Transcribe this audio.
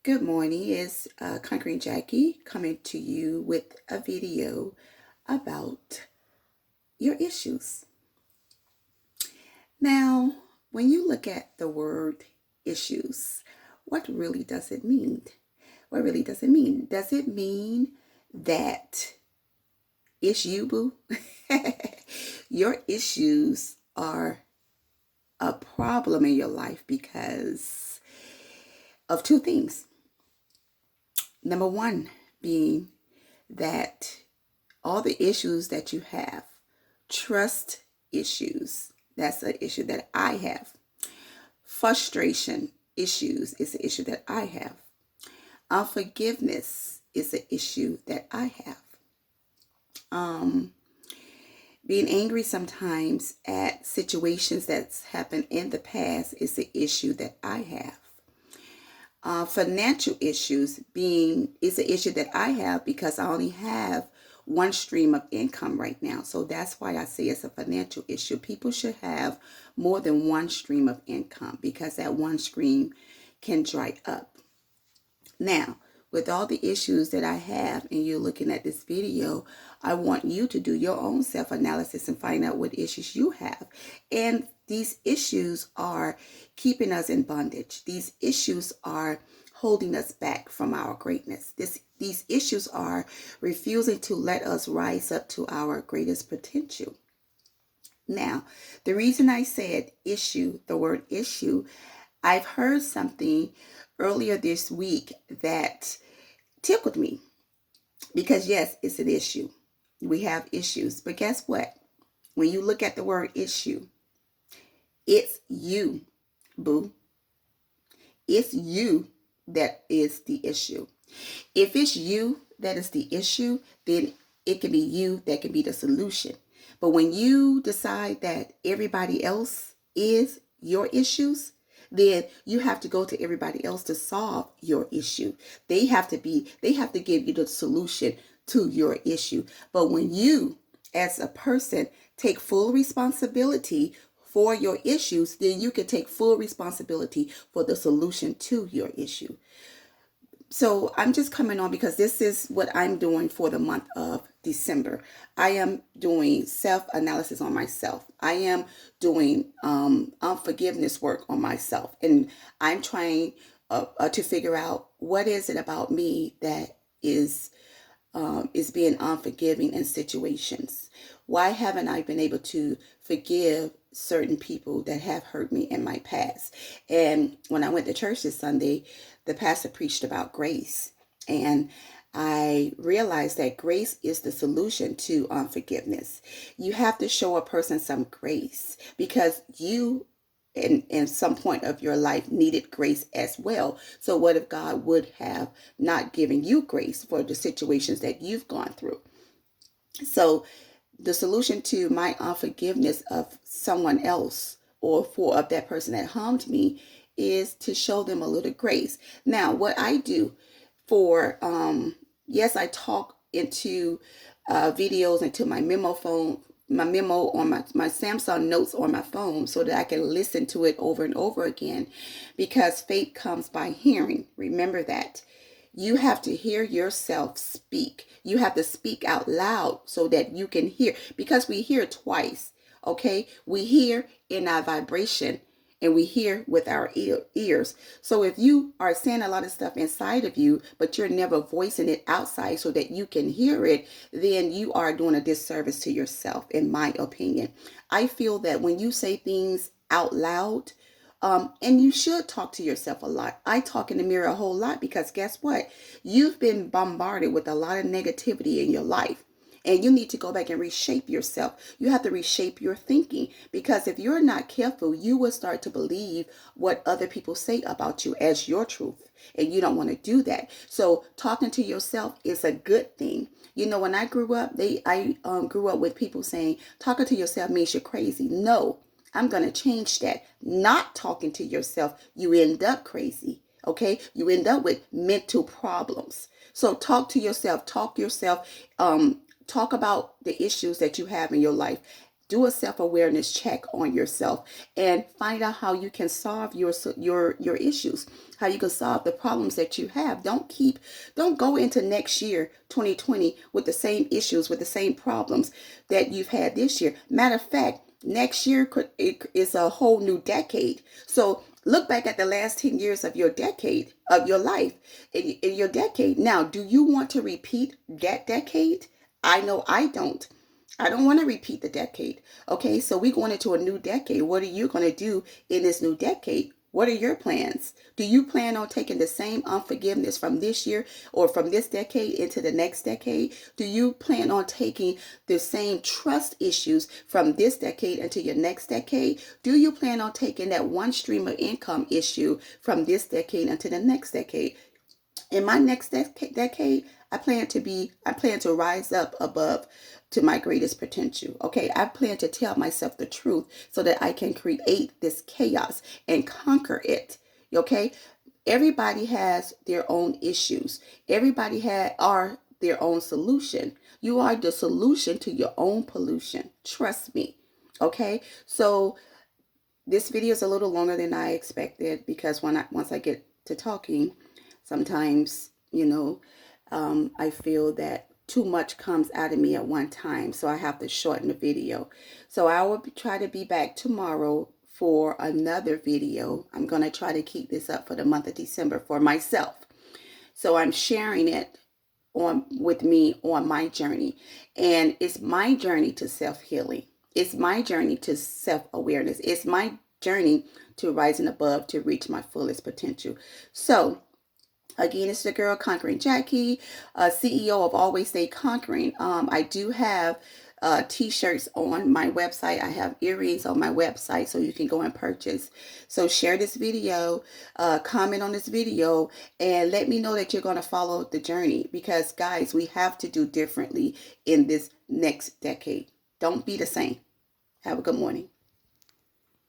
Good morning, it's Conquering Jackie coming to you with a video about your issues. Now, when you look at the word issues, what really does it mean? What really does it mean? Does it mean that it's you, boo? Your issues are a problem in your life because of two things. Number one being that all the issues that you have, trust issues, that's an issue that I have. Frustration issues is an issue that I have. Unforgiveness is an issue that I have. Being angry sometimes at situations that's happened in the past is an issue that I have. Financial issues is an issue that I have because I only have one stream of income right now. So that's why I say it's a financial issue. People should have more than one stream of income because that one stream can dry up. Now, with all the issues that I have and you're looking at this video, I want you to do your own self-analysis and find out what issues you have. And these issues are keeping us in bondage. These issues are holding us back from our greatness. These issues are refusing to let us rise up to our greatest potential. Now, the reason I said issue, the word issue, I've heard something earlier this week that tickled me because yes, it's an issue. We have issues, but guess what? When you look at the word issue, it's you, boo. It's you that is the issue. If it's you that is the issue, then it can be you that can be the solution. But when you decide that everybody else is your issues, then you have to go to everybody else to solve your issue. They have to give you the solution to your issue. But when you, as a person, take full responsibility for your issues, then you can take full responsibility for the solution to your issue. So I'm just coming on because this is what I'm doing for the month of December. I am doing self-analysis on myself. I am doing unforgiveness work on myself. And I'm trying to figure out what is it about me that is being unforgiving in situations. Why haven't I been able to forgive certain people that have hurt me in my past? And when I went to church this Sunday, the pastor preached about grace. And I realized that grace is the solution to unforgiveness. You have to show a person some grace because you in some point of your life needed grace as well. So what if God would have not given you grace for the situations that you've gone through? So the solution to my unforgiveness of someone else or of that person that harmed me is to show them a little grace. Now, what I do for, yes, I talk into videos into my memo on my Samsung Notes on my phone so that I can listen to it over and over again because faith comes by hearing. Remember that. You have to hear yourself speak. You have to speak out loud so that you can hear, because we hear twice, okay? We hear in our vibration and we hear with our ears. So if you are saying a lot of stuff inside of you, but you're never voicing it outside so that you can hear it, then you are doing a disservice to yourself, in my opinion. I feel that when you say things out loud, and you should talk to yourself a lot. I talk in the mirror a whole lot because guess what? You've been bombarded with a lot of negativity in your life. And you need to go back and reshape yourself. You have to reshape your thinking because if you're not careful, you will start to believe what other people say about you as your truth. And you don't want to do that. So talking to yourself is a good thing. You know, when I grew up, I grew up with people saying, talking to yourself means you're crazy. No. I'm going to change that. Not talking to yourself, you end up crazy. Okay? You end up with mental problems. So talk to yourself. Talk about the issues that you have in your life. Do a self-awareness check on yourself and find out how you can solve your issues, how you can solve the problems that you have. Don't go into next year 2020 with the same issues, with the same problems that you've had this year. Matter of fact, next year is a whole new decade. So look back at the last 10 years of your decade, of your life, in your decade. Now, do you want to repeat that decade? I know I don't. I don't want to repeat the decade. Okay, so we're going into a new decade. What are you going to do in this new decade? What are your plans? Do you plan on taking the same unforgiveness from this year or from this decade into the next decade? Do you plan on taking the same trust issues from this decade into your next decade? Do you plan on taking that one stream of income issue from this decade into the next decade? In my next decade, I plan to rise up above to my greatest potential. Okay, I plan to tell myself the truth so that I can create this chaos and conquer it. Okay, everybody has their own issues. Everybody are their own solution. You are the solution to your own pollution. Trust me. Okay, so this video is a little longer than I expected because once I get to talking, sometimes, I feel that too much comes out of me at one time, so I have to shorten the video. So I will try to be back tomorrow for another video. I'm going to try to keep this up for the month of December for myself. So I'm sharing it with me on my journey. And it's my journey to self-healing. It's my journey to self-awareness. It's my journey to rising above to reach my fullest potential. So again, it's the girl Conquering Jackie, CEO of Always Stay Conquering. I do have t-shirts on my website. I have earrings on my website, so you can go and purchase. So share this video, comment on this video, and let me know that you're going to follow the journey, because guys, we have to do differently in this next decade. Don't be the same. Have a good morning.